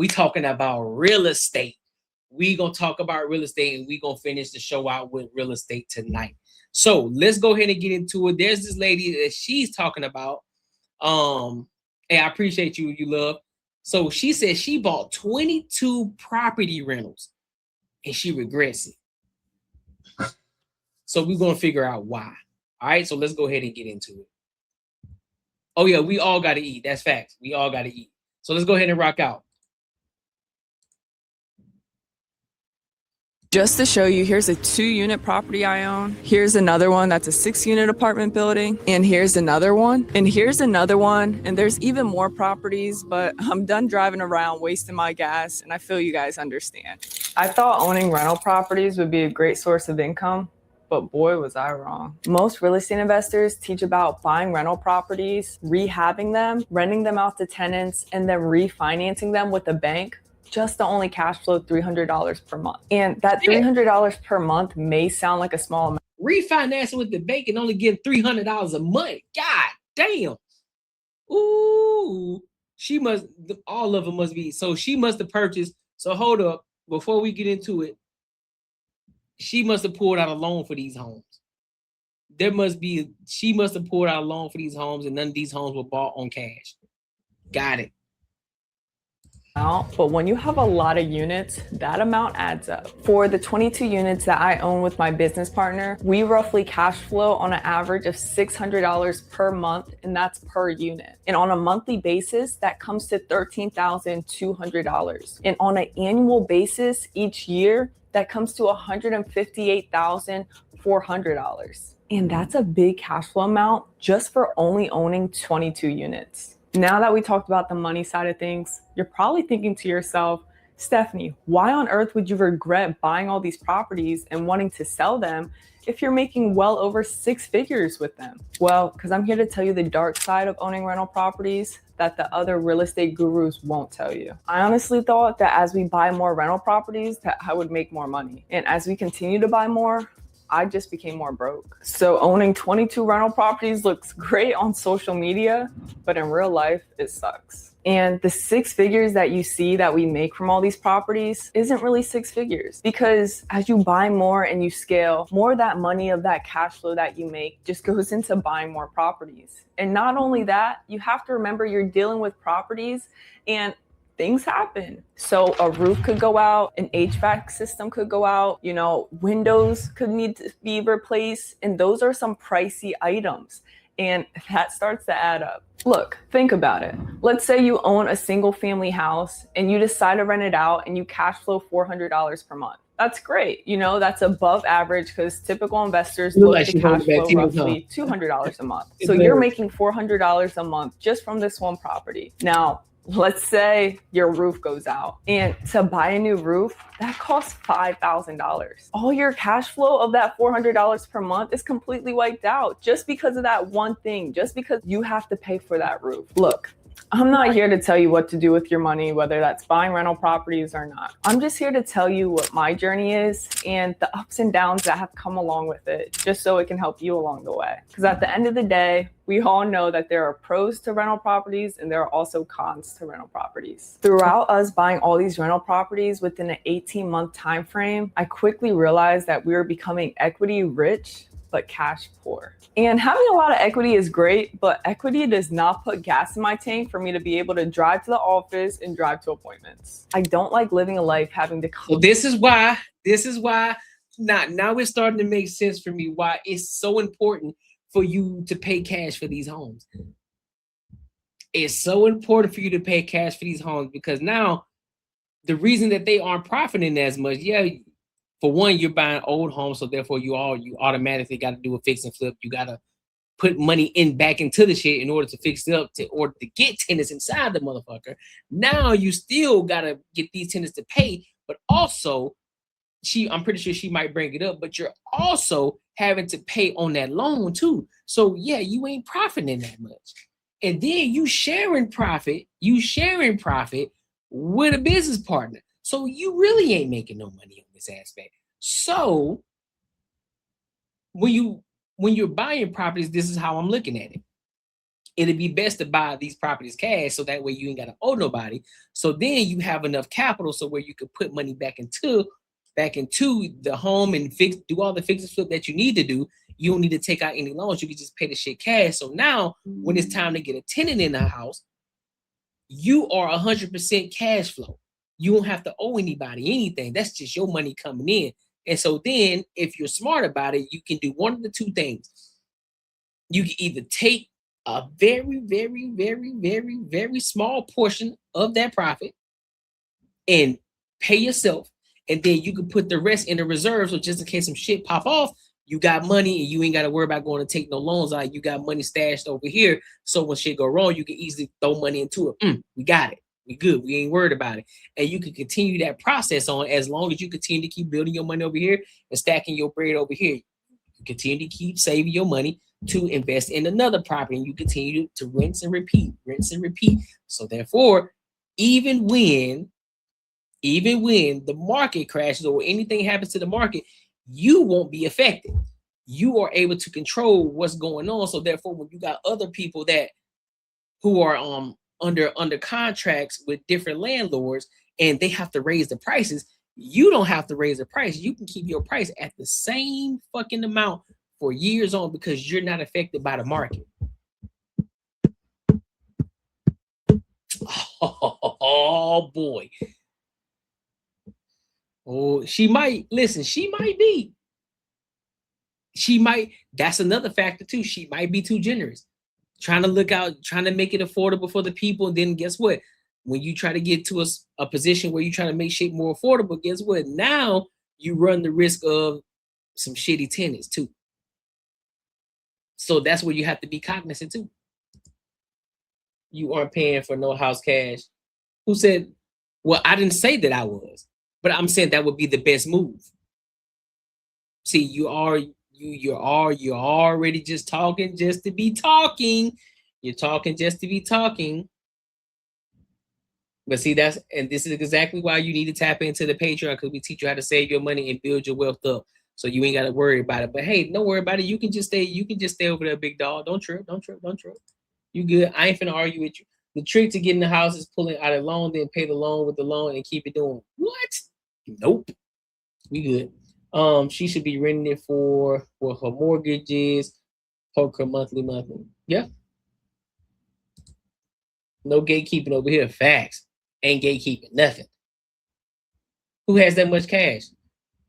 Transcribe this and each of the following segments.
We talking about real estate. We gonna talk about real estate, and we gonna finish the show out with real estate tonight. So let's go ahead and get into it. There's this lady that she's talking about. And I appreciate you, love. So she said she bought 22 property rentals and she regrets it. So we're gonna figure out why. All right, so let's go ahead and get into it. Oh yeah, we all gotta eat. That's facts. We all gotta eat. So let's go ahead and rock out. Just to show you, here's a 2-unit property I own. Here's another one that's a 6-unit apartment building. And here's another one. And here's another one. And there's even more properties, but I'm done driving around wasting my gas, and I feel you guys understand. I thought owning rental properties would be a great source of income, but boy, was I wrong. Most real estate investors teach about buying rental properties, rehabbing them, renting them out to tenants, and then refinancing them with a bank just to only cash flow $300 per month. And that $300 per month may sound like a small amount. Refinancing with the bank and only getting $300 a month. God damn. Ooh, all of them must be. So she must have purchased. So hold up, before we get into it, she must have pulled out a loan for these homes. She must have pulled out a loan for these homes, and none of these homes were bought on cash. Got it. But when you have a lot of units, that amount adds up. For the 22 units that I own with my business partner, we roughly cash flow on an average of $600 per month, and that's per unit. And on a monthly basis, that comes to $13,200. And on an annual basis, each year, that comes to $158,400. And that's a big cash flow amount just for only owning 22 units. Now that we talked about the money side of things, you're probably thinking to yourself, Stephanie, why on earth would you regret buying all these properties and wanting to sell them if you're making well over 6 figures with them? Well, because I'm here to tell you the dark side of owning rental properties that the other real estate gurus won't tell you. I honestly thought that as we buy more rental properties, that I would make more money. And as we continue to buy more, I just became more broke. So owning 22 rental properties looks great on social media, but in real life, it sucks. And the 6 figures that you see that we make from all these properties isn't really 6 figures, because as you buy more and you scale, more of that money of that cash flow that you make just goes into buying more properties. And not only that, you have to remember you're dealing with properties and things happen. So a roof could go out, an HVAC system could go out, windows could need to be replaced. And those are some pricey items. And that starts to add up. Look, think about it. Let's say you own a single family house and you decide to rent it out and you cash flow $400 per month. That's great. That's above average, because typical investors look to cash flow roughly $200 a month. So you're making $400 a month just from this one property. Now, let's say your roof goes out, and to buy a new roof, that costs $5,000. All your cash flow of that $400 per month is completely wiped out just because of that one thing, just because you have to pay for that roof. Look, I'm not here to tell you what to do with your money, whether that's buying rental properties or not. I'm just here to tell you what my journey is and the ups and downs that have come along with it, just so it can help you along the way. Because at the end of the day, we all know that there are pros to rental properties and there are also cons to rental properties. Throughout us buying all these rental properties within an 18-month time frame, I quickly realized that we were becoming equity rich, but cash poor. And having a lot of equity is great, but equity does not put gas in my tank for me to be able to drive to the office and drive to appointments. I don't like living a life having to So this is why now it's starting to make sense for me why it's so important for you to pay cash for these homes. It's so important for you to pay cash for these homes, because now the reason that they aren't profiting as much, for one, you're buying old homes, so therefore you automatically got to do a fix and flip. You got to put money back into the shit in order to fix it up, in order to get tenants inside the motherfucker. Now you still got to get these tenants to pay, but also I'm pretty sure she might bring it up, but you're also having to pay on that loan too. So you ain't profiting that much. And then you sharing profit with a business partner. So you really ain't making no money on this aspect. So when you're buying properties, this is how I'm looking at it. it'd be best to buy these properties cash, so that way you ain't got to owe nobody. So then you have enough capital so where you can put money back into the home and do all the fix and flip that you need to do. You don't need to take out any loans. You can just pay the shit cash. So now when it's time to get a tenant in the house, you are 100% cash flow. You don't have to owe anybody anything. That's just your money coming in. And so then if you're smart about it, you can do one of the two things. You can either take a very, very, very, very, very small portion of that profit and pay yourself, and then you can put the rest in the reserve. So just in case some shit pop off, you got money and you ain't got to worry about going to take no loans out. You got money stashed over here. So when shit go wrong, you can easily throw money into it. We got it. We good. We ain't worried about it. And you can continue that process on as long as you continue to keep building your money over here and stacking your bread over here. You continue to keep saving your money to invest in another property, and you continue to rinse and repeat. So therefore, even when the market crashes or anything happens to the market, you won't be affected. You are able to control what's going on. So therefore, when you got other people who are under contracts with different landlords and they have to raise the prices, you don't have to raise the price. You can keep your price at the same fucking amount for years on because you're not affected by the market. Oh boy. Oh, she might be. That's another factor too. She might be too generous, trying to make it affordable for the people. And then guess what? When you try to get to a position where you're trying to make shit more affordable, guess what? Now you run the risk of some shitty tenants too. So that's where you have to be cognizant too. You aren't paying for no house cash. Who said? Well, I didn't say that I was, but I'm saying that would be the best move. See, you're already just talking just to be talking. You're talking just to be talking. But see, this is exactly why you need to tap into the Patreon, because we teach you how to save your money and build your wealth up. So you ain't got to worry about it. But hey, don't worry about it. You can just stay over there, big dog. Don't trip. You good. I ain't finna argue with you. The trick to getting the house is pulling out a loan, then pay the loan with the loan and keep it doing. What? Nope. We good. She should be renting it for what her mortgage is, poke her monthly. Yeah. No gatekeeping over here. Facts. Ain't gatekeeping. Nothing. Who has that much cash?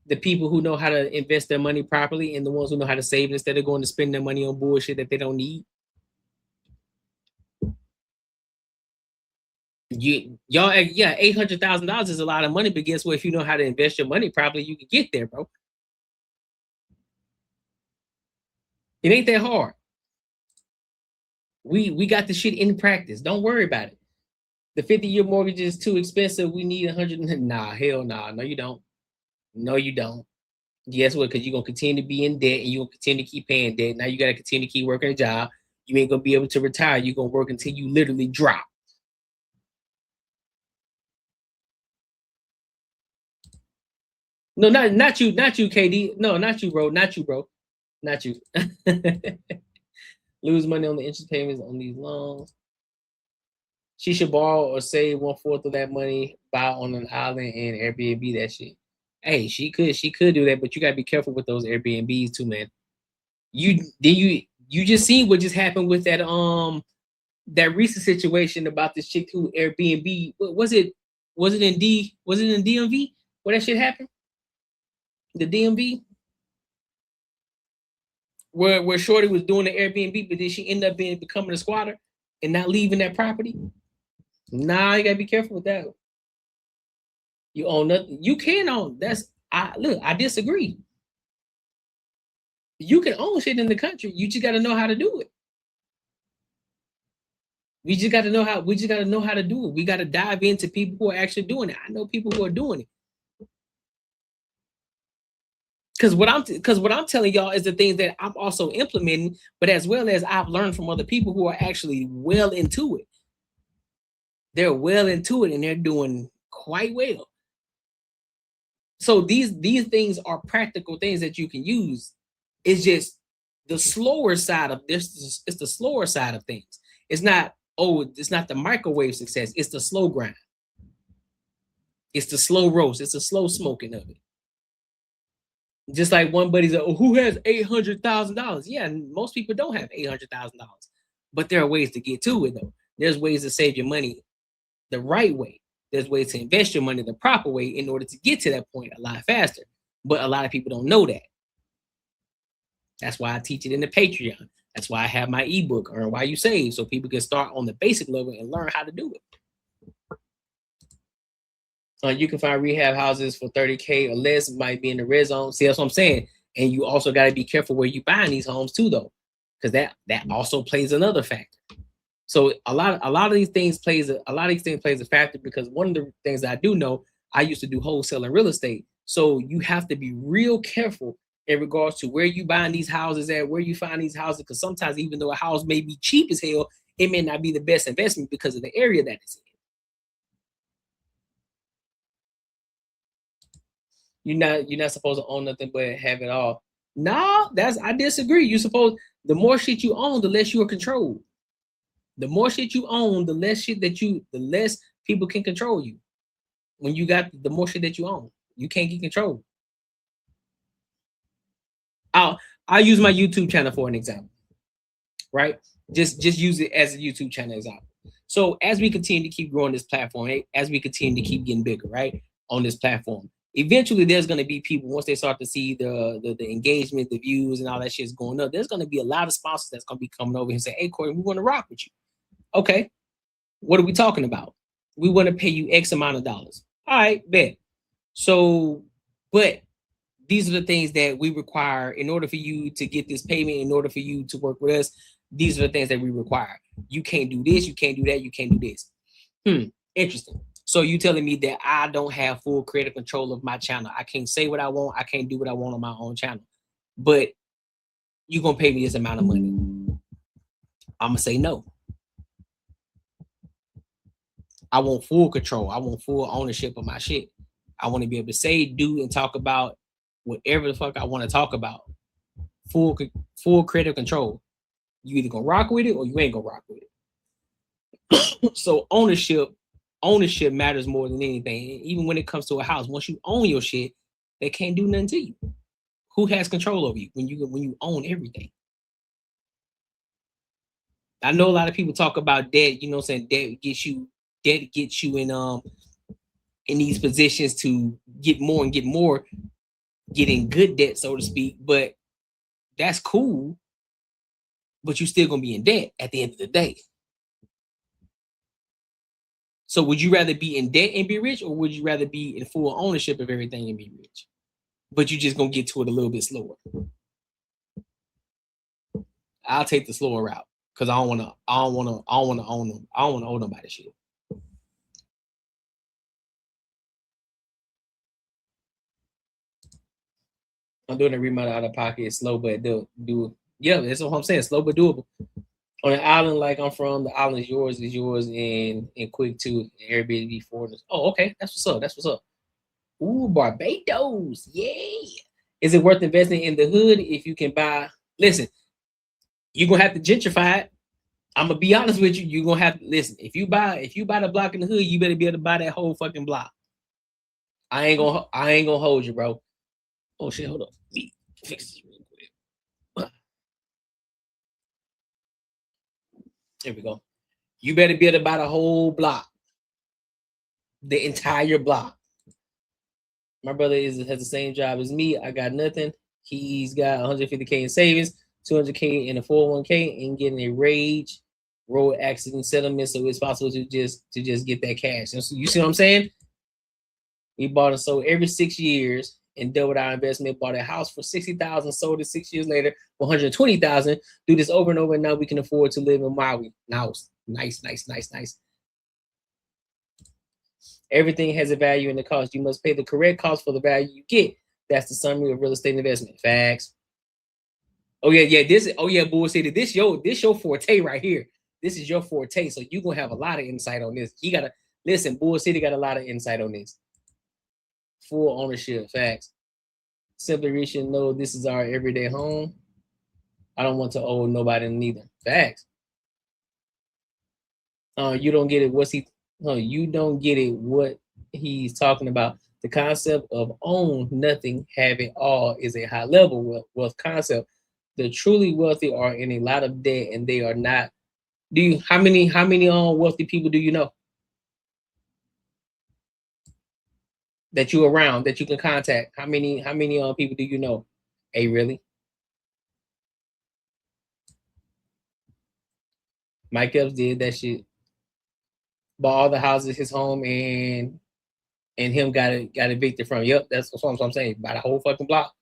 The people who know how to invest their money properly and the ones who know how to save instead of going to spend their money on bullshit that they don't need. Y'all, yeah, $800,000 is a lot of money, but guess what? If you know how to invest your money properly, you can get there, bro. It ain't that hard. We got the shit in practice. Don't worry about it. The 50-year mortgage is too expensive. We need 100. Nah, hell nah. No, you don't. No, you don't. Guess what? Because you're gonna continue to be in debt and you're gonna continue to keep paying debt. Now you gotta continue to keep working a job. You ain't gonna be able to retire. You're gonna work until you literally drop. No, not you, KD. No, not you, bro. Not you. Lose money on the interest payments on these loans. She should borrow or save 1/4 of that money, buy on an island and Airbnb that shit. Hey, she could do that, but you gotta be careful with those Airbnbs too, man. You just seen what just happened with that recent situation about this chick who Airbnb. Was it in DMV where that shit happened? The DMV where Shorty was doing the Airbnb, but then she ended up becoming a squatter and not leaving that property. Nah, you gotta be careful with that. You own nothing. You can own. I disagree. You can own shit in the country. You just got to know how to do it. We just got to know how to do it. We got to dive into people who are actually doing it. I know people who are doing it. Because what I'm telling y'all is the things that I'm also implementing, but as well as I've learned from other people who are actually well into it. They're well into it and they're doing quite well. So these things are practical things that you can use. It's just the slower side of this. It's the slower side of things. It's not, oh, it's not the microwave success. It's the slow grind. It's the slow roast. It's the slow smoking of it. Just like one buddy's like, oh, who has $800,000? Yeah, most people don't have $800,000, but there are ways to get to it though. There's ways to save your money the right way. There's ways to invest your money the proper way in order to get to that point a lot faster. But a lot of people don't know that. That's why I teach it in the Patreon. That's why I have my ebook, Earn While You Save, so people can start on the basic level and learn how to do it. You can find rehab houses for $30K or less. Might be in the red zone. See, that's what I'm saying. And you also got to be careful where you buying these homes too, though, because that also plays another factor. So a lot of these things plays a factor, because one of the things that I do know, I used to do wholesale and real estate. So you have to be real careful in regards to where you buying these houses at, where you find these houses, because sometimes even though a house may be cheap as hell, it may not be the best investment because of the area that it's in. You're not supposed to own nothing but have it all. No, I disagree. You supposed, the more shit you own, the less you are controlled. The more shit you own, the less people can control you. When you got the more shit that you own, you can't get controlled. I'll use my YouTube channel for an example, right? Just use it as a YouTube channel example. So as we continue to keep growing this platform, as we continue to keep getting bigger, right, on this platform, eventually there's going to be people, once they start to see the engagement, the views, and all that shit's going up, there's going to be a lot of sponsors that's going to be coming over and say, hey, Corey, we want to rock with you. Okay, what are we talking about? We want to pay you X amount of dollars. All right, bet. So, but these are the things that we require in order for you to get this payment, in order for you to work with us. These are the things that we require. You can't do this, you can't do that, you can't do this. Interesting. So you telling me that I don't have full creative control of my channel. I can't say what I want. I can't do what I want on my own channel. But you're going to pay me this amount of money. I'm going to say no. I want full control. I want full ownership of my shit. I want to be able to say, do, and talk about whatever the fuck I want to talk about. Full creative control. You either going to rock with it or you ain't going to rock with it. So ownership matters more than anything. Even when it comes to a house, once you own your shit, they can't do nothing to you. Who has control over you when you own everything? I know a lot of people talk about debt. You know what I'm saying? Debt gets you in these positions to get more and get more, getting good debt, so to speak. But that's cool. But you're still gonna be in debt at the end of the day. So would you rather be in debt and be rich, or would you rather be in full ownership of everything and be rich? But you're just gonna get to it a little bit slower. I'll take the slower route because I don't wanna own them. I don't wanna own nobody shit. I'm doing a remodel out of pocket. It's slow, but do. Yeah, that's what I'm saying. Slow but doable. On an island like I'm from, the island is yours, and quick too. Airbnb foreigners. Oh, okay. That's what's up. Ooh, Barbados. Yeah. Is it worth investing in the hood if you can buy? Listen, you're gonna have to gentrify it. I'm gonna be honest with you. You're gonna have to listen. If you buy the block in the hood, you better be able to buy that whole fucking block. I ain't gonna hold you, bro. Oh shit, hold up. Let me fix this real quick. There we go. You better be able to buy the whole block. The entire block. My brother has the same job as me. I got nothing. He's got 150K in savings, 200K in a 401K, and getting a road accident settlement. So it's possible to just get that cash. And so you see what I'm saying? We bought and sold every 6 years and doubled our investment. Bought a house for $60,000, sold it 6 years later for $120,000. Do this over and over, and now we can afford to live in Maui. Nice. Everything has a value and a cost. You must pay the correct cost for the value you get. That's the summary of real estate investment. Facts. Oh yeah, Bull City. This your forte right here. This is your forte. So you're gonna have a lot of insight on this. You gotta listen, Bull City got a lot of insight on this. Full ownership. Facts. Simply reach and know this is our everyday home. I don't want to owe nobody neither. Facts. You don't get it. You don't get it. What he's talking about. The concept of own nothing, have it all is a high level wealth concept. The truly wealthy are in a lot of debt, and they are not. Do you? How many wealthy people do you know that you around that you can contact? How many people do you know? Hey, really? Mike Epps did that shit. Bought all the houses, his home, and him got evicted from. Yep, that's what I'm saying. By the whole fucking block.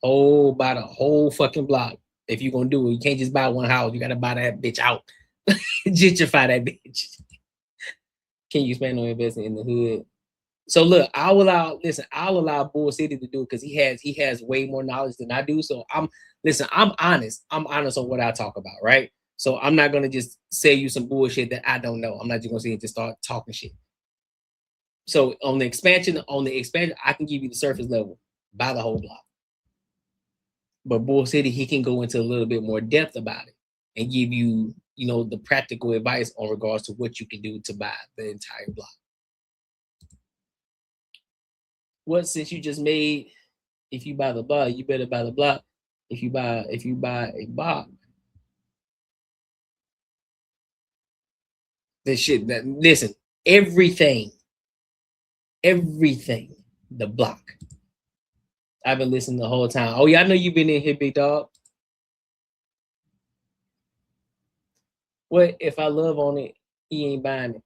By the whole fucking block. If you're gonna do it, you can't just buy one house. You gotta buy that bitch out. Gentrify that bitch. Can you spend on investing in the hood? So look, I'll allow Bull City to do it because he has way more knowledge than I do. So I'm honest. I'm honest on what I talk about, right? So I'm not gonna just say you some bullshit that I don't know. I'm not just gonna say just start talking shit. So on the expansion, I can give you the surface level by the whole block. But Bull City, he can go into a little bit more depth about it and give you, the practical advice on regards to what you can do to buy the entire block. What sense you just made? If you buy the block, you better buy the block. If you buy a block, this shit. Listen, everything, the block. I've been listening the whole time. Oh yeah, I know you've been in here, big dog. What if I love on it? He ain't buying it.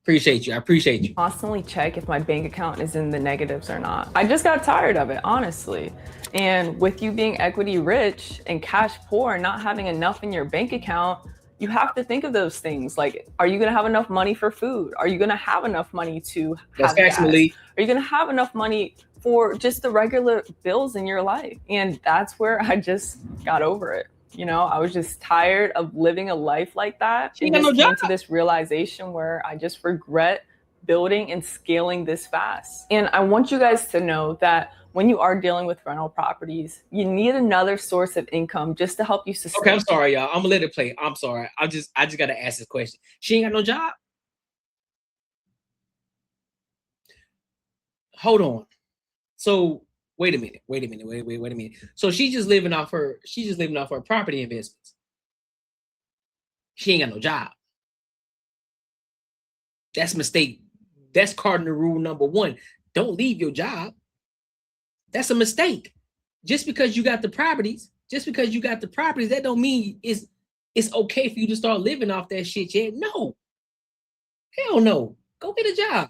Appreciate you. I appreciate you. Constantly check if my bank account is in the negatives or not. I just got tired of it, honestly. And with you being equity rich and cash poor, not having enough in your bank account, you have to think of those things. Like, are you going to have enough money for food? Are you going to have enough money to have gas? Are you going to have enough money for just the regular bills in your life? And that's where I just got over it. I was just tired of living a life like that. And just came to this realization where I just regret building and scaling this fast. And I want you guys to know that when you are dealing with rental properties, you need another source of income just to help you sustain. Okay, I'm sorry, y'all. I'm gonna let it play. I'm sorry. I just gotta ask this question. She ain't got no job? Hold on. So wait a minute. So she's just living off her property investments. She ain't got no job. That's a mistake. That's cardinal rule number 1. Don't leave your job. That's a mistake. Just because you got the properties, that don't mean it's okay for you to start living off that shit yet. No. Hell no. Go get a job.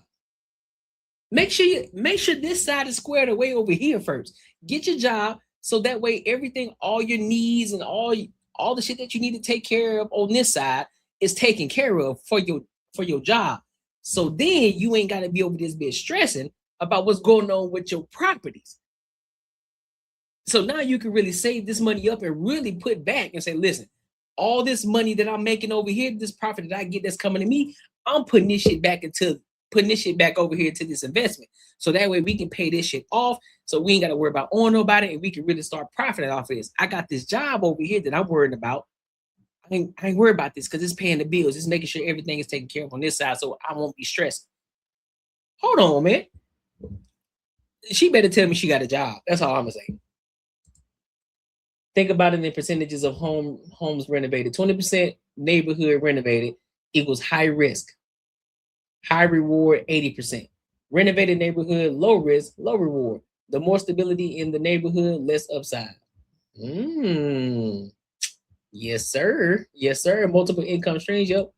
Make sure this side is squared away over here first. Get your job so that way everything, all your needs and all the shit that you need to take care of on this side is taken care of for your job. So then you ain't got to be over this bitch stressing about what's going on with your properties. So now you can really save this money up and really put back and say, listen, all this money that I'm making over here, this profit that I get that's coming to me, I'm putting this shit back over here to this investment. So that way we can pay this shit off. So we ain't got to worry about owing nobody and we can really start profiting off of this. I got this job over here that I'm worried about. I ain't worried about this because it's paying the bills. It's making sure everything is taken care of on this side so I won't be stressed. Hold on, man. She better tell me she got a job. That's all I'm going to say. Think about it in percentages of homes renovated. 20% neighborhood renovated equals high risk. High reward, 80%. Renovated neighborhood, low risk, low reward. The more stability in the neighborhood, less upside. Yes, sir. Multiple income streams. Yep.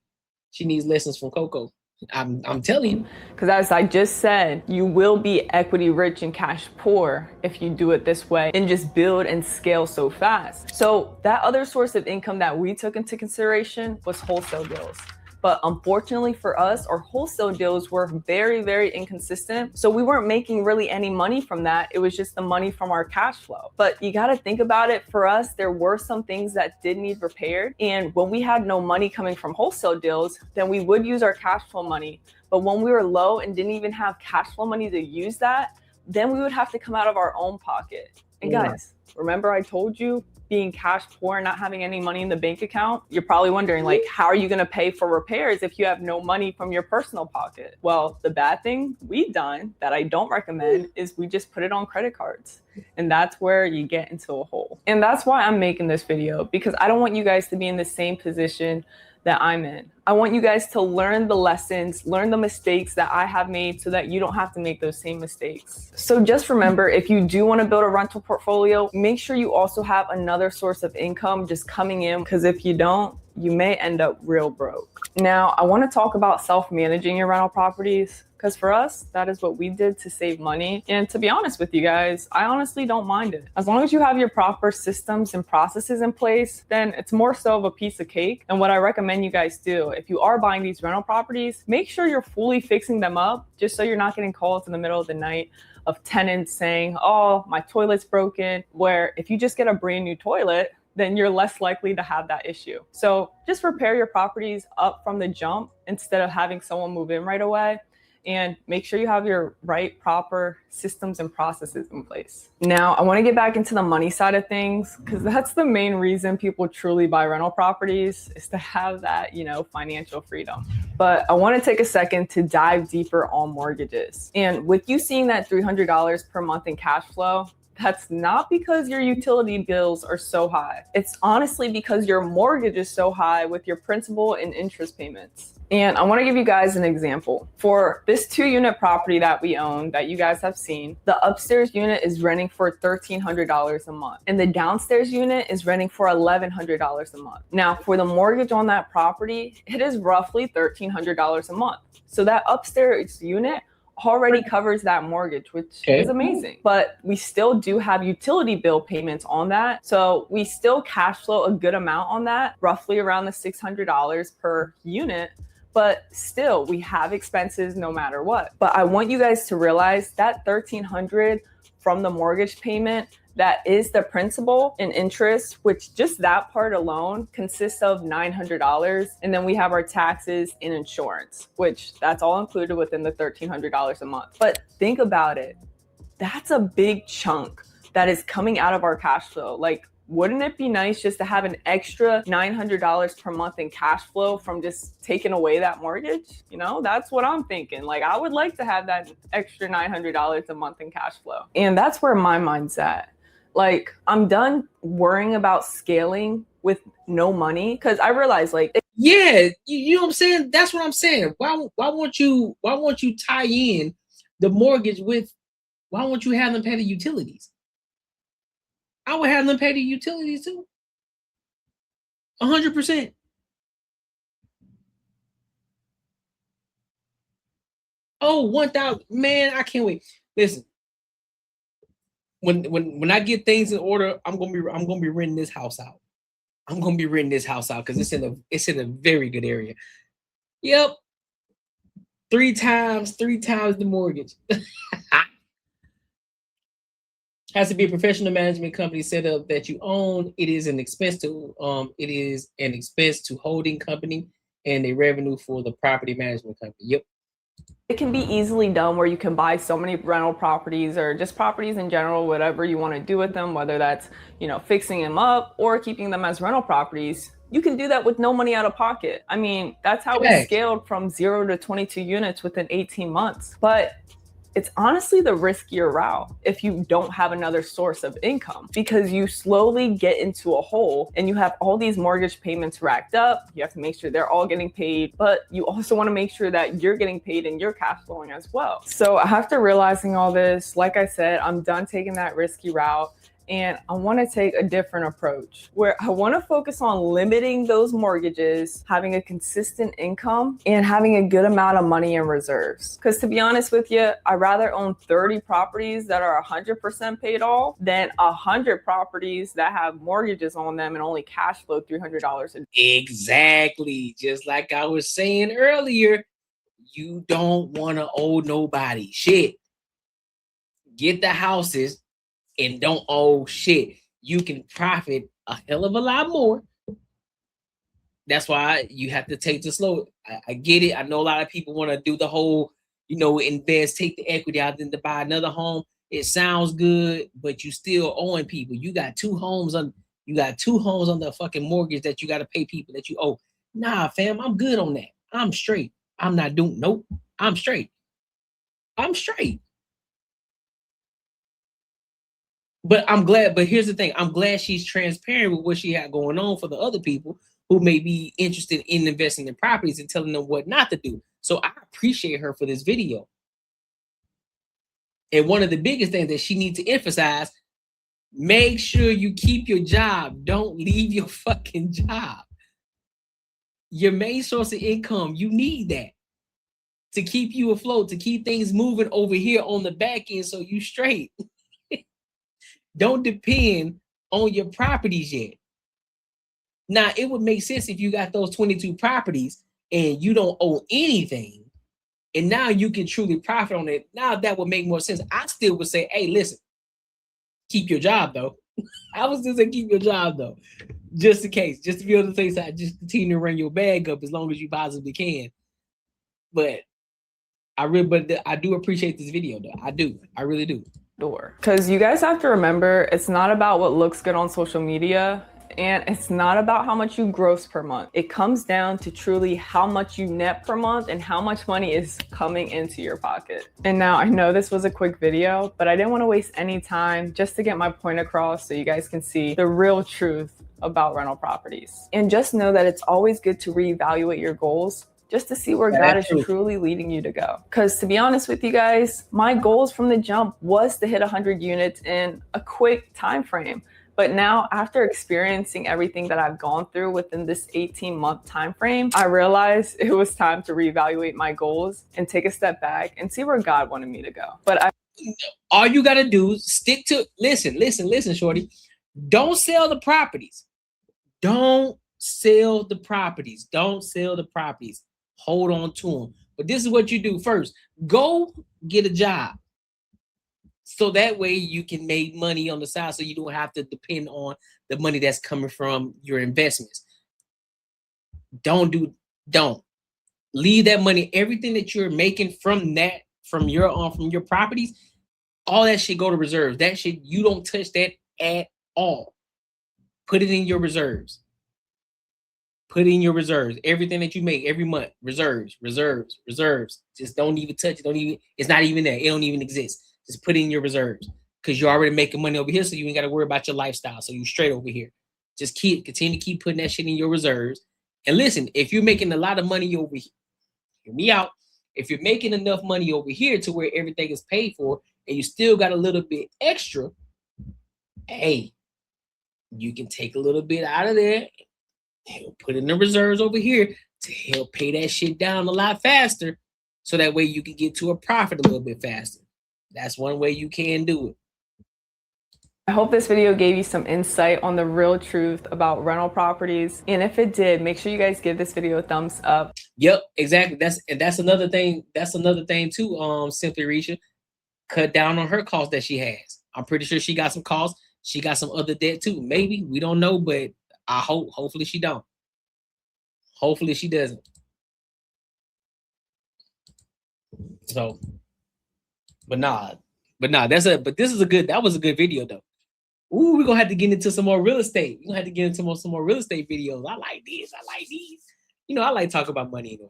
She needs lessons from Coco. I'm telling you. Because as I just said, you will be equity rich and cash poor if you do it this way and just build and scale so fast. So that other source of income that we took into consideration was wholesale deals. But unfortunately for us, our wholesale deals were very, very inconsistent. So we weren't making really any money from that. It was just the money from our cash flow. But you got to think about it. For us, there were some things that did need repaired. And when we had no money coming from wholesale deals, then we would use our cash flow money. But when we were low and didn't even have cash flow money to use that, then we would have to come out of our own pocket. And guys, remember I told you being cash poor and not having any money in the bank account, you're probably wondering, like, how are you going to pay for repairs if you have no money from your personal pocket? Well, the bad thing we've done that I don't recommend is we just put it on credit cards. And that's where you get into a hole. And that's why I'm making this video, because I don't want you guys to be in the same position that I'm in. I want you guys to learn the lessons, learn the mistakes that I have made so that you don't have to make those same mistakes. So just remember, if you do want to build a rental portfolio, make sure you also have another source of income just coming in, because if you don't, you may end up real broke. Now, I want to talk about self-managing your rental properties, because for us, that is what we did to save money. And to be honest with you guys, I honestly don't mind it. As long as you have your proper systems and processes in place, then it's more so of a piece of cake. And what I recommend you guys do, if you are buying these rental properties, make sure you're fully fixing them up, just so you're not getting calls in the middle of the night of tenants saying, oh, my toilet's broken, where if you just get a brand new toilet, then you're less likely to have that issue. So just repair your properties up from the jump instead of having someone move in right away. And make sure you have your right, proper systems and processes in place. Now, I want to get back into the money side of things, because that's the main reason people truly buy rental properties, is to have that, financial freedom. But I want to take a second to dive deeper on mortgages. And with you seeing that $300 per month in cash flow, that's not because your utility bills are so high. It's honestly because your mortgage is so high with your principal and interest payments. And I want to give you guys an example. For this 2-unit property that we own, that you guys have seen, the upstairs unit is renting for $1,300 a month, and the downstairs unit is renting for $1,100 a month. Now, for the mortgage on that property, it is roughly $1,300 a month. So that upstairs unit already covers that mortgage, which is amazing. But we still do have utility bill payments on that. So we still cash flow a good amount on that, roughly around the $600 per unit. But still, we have expenses no matter what. But I want you guys to realize that $1,300 from the mortgage payment, that is the principal and interest, which just that part alone consists of $900. And then we have our taxes and insurance, which that's all included within the $1,300 a month. But think about it. That's a big chunk that is coming out of our cash flow. Like, wouldn't it be nice just to have an extra $900 per month in cash flow from just taking away that mortgage? That's what I'm thinking. Like, I would like to have that extra $900 a month in cash flow. And that's where my mind's at. Like, I'm done worrying about scaling with no money, because I realize, like, yeah, you know what I'm saying? That's what I'm saying. Why won't you tie in the mortgage with, why won't you have them pay the utilities? I would have them pay the utilities too. 100%. Oh, 1,000, man, I can't wait. Listen, when I get things in order, I'm gonna be renting this house out. I'm gonna be renting this house out because it's in a very good area. Yep. 3 times the mortgage. Has to be a professional management company set up that you own. It is an expense to holding company and a revenue for the property management company. Yep. It can be easily done where you can buy so many rental properties, or just properties in general, whatever you want to do with them, whether that's, fixing them up or keeping them as rental properties. You can do that with no money out of pocket. I mean, that's how we scaled from 0 to 22 units within 18 months. But it's honestly the riskier route if you don't have another source of income, because you slowly get into a hole and you have all these mortgage payments racked up. You have to make sure they're all getting paid, but you also want to make sure that you're getting paid and you're cash flowing as well. So after realizing all this, like I said, I'm done taking that risky route. And I want to take a different approach where I want to focus on limiting those mortgages, having a consistent income, and having a good amount of money in reserves. Because to be honest with you, I'd rather own 30 properties that are 100% paid off than 100 properties that have mortgages on them and only cash flow $300 a day. Exactly. Just like I was saying earlier, you don't want to owe nobody shit. Get the houses and don't owe shit. You can profit a hell of a lot more. That's why you have to take the slow. I get it. I know a lot of people want to do the whole, invest, take the equity out, then to buy another home. It sounds good, but you still owing people. You got 2 homes on. You got 2 homes on the fucking mortgage that you got to pay people that you owe. Nah, fam, I'm good on that. I'm straight. I'm not doing, nope. I'm straight. I'm straight. But I'm glad, but here's the thing. I'm glad she's transparent with what she had going on for the other people who may be interested in investing in properties and telling them what not to do. So I appreciate her for this video. And one of the biggest things that she needs to emphasize, make sure you keep your job. Don't leave your fucking job. Your main source of income, you need that to keep you afloat, to keep things moving over here on the back end so you straight. Don't depend on your properties yet. Now, it would make sense if you got those 22 properties and you don't owe anything, and now you can truly profit on it. Now that would make more sense. I still would say, hey, listen, keep your job though. I was just saying keep your job though, just in case, just to be able to say so. Just continue to run your bag up as long as you possibly can. But I do appreciate this video though. I really do. Because you guys have to remember, it's not about what looks good on social media, and it's not about how much you gross per month. It comes down to truly how much you net per month and how much money is coming into your pocket. And now I know this was a quick video, but I didn't want to waste any time just to get my point across so you guys can see the real truth about rental properties. And just know that it's always good to reevaluate your goals just to see where God is truly leading you to go. Because to be honest with you guys, my goals from the jump was to hit 100 units in a quick time frame. But now, after experiencing everything that I've gone through within this 18-month time frame, I realized it was time to reevaluate my goals and take a step back and see where God wanted me to go. But all you gotta do is stick to, listen, shorty. Don't sell the properties. Don't sell the properties. Don't sell the properties. Hold on to them. But this is what you do first. Go get a job. So that way you can make money on the side so you don't have to depend on the money that's coming from your investments. Don't leave that money, everything that you're making from your properties, all that shit go to reserves. That shit, you don't touch that at all. Put it in your reserves. Put in your reserves. Everything that you make every month, reserves. Just don't even touch it. It's not even there. It don't even exist. Just put in your reserves because you're already making money over here, so you ain't got to worry about your lifestyle. So you straight over here. Just continue to keep putting that shit in your reserves. And listen, if you're making a lot of money over here, hear me out. If you're making enough money over here to where everything is paid for, and you still got a little bit extra, hey, you can take a little bit out of there and put in the reserves over here to help pay that shit down a lot faster, so that way you can get to a profit a little bit faster. That's one way you can do it. I hope this video gave you some insight on the real truth about rental properties. And if it did, make sure you guys give this video a thumbs up. Yep, exactly. That's another thing. That's another thing too. Simply Risha, cut down on her costs that she has. I'm pretty sure she got some costs. She got some other debt too. Maybe, we don't know, but hopefully she don't. Hopefully she doesn't. So, but this was a good video though. Ooh, we're gonna have to get into some more real estate. We're gonna have to get into some more real estate videos. I like these. You know, I like talk about money anyway.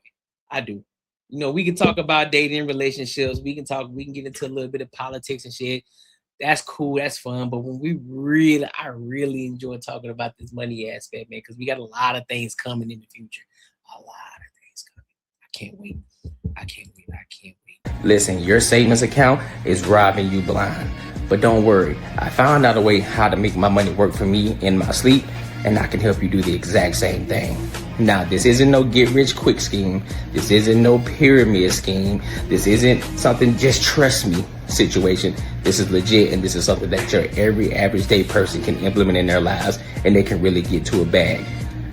I do. You know, we can talk about dating, relationships. We can get into a little bit of politics and shit. That's cool. That's fun. But when I really enjoy talking about this money aspect, man, because we got a lot of things coming in the future. A lot of things coming. I can't wait. Listen, your savings account is robbing you blind. But don't worry, I found out a way how to make my money work for me in my sleep, and I can help you do the exact same thing. Now, this isn't no get rich quick scheme. This isn't no pyramid scheme. This isn't something just trust me situation. This is legit, and this is something that your every average day person can implement in their lives, and they can really get to a bag.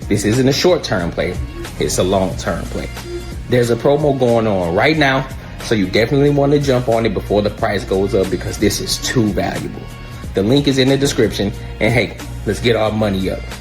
This isn't a short-term play. It's a long-term play. There's a promo going on right now, so you definitely want to jump on it before the price goes up, because this is too valuable. The link is in the description, and hey, let's get our money up.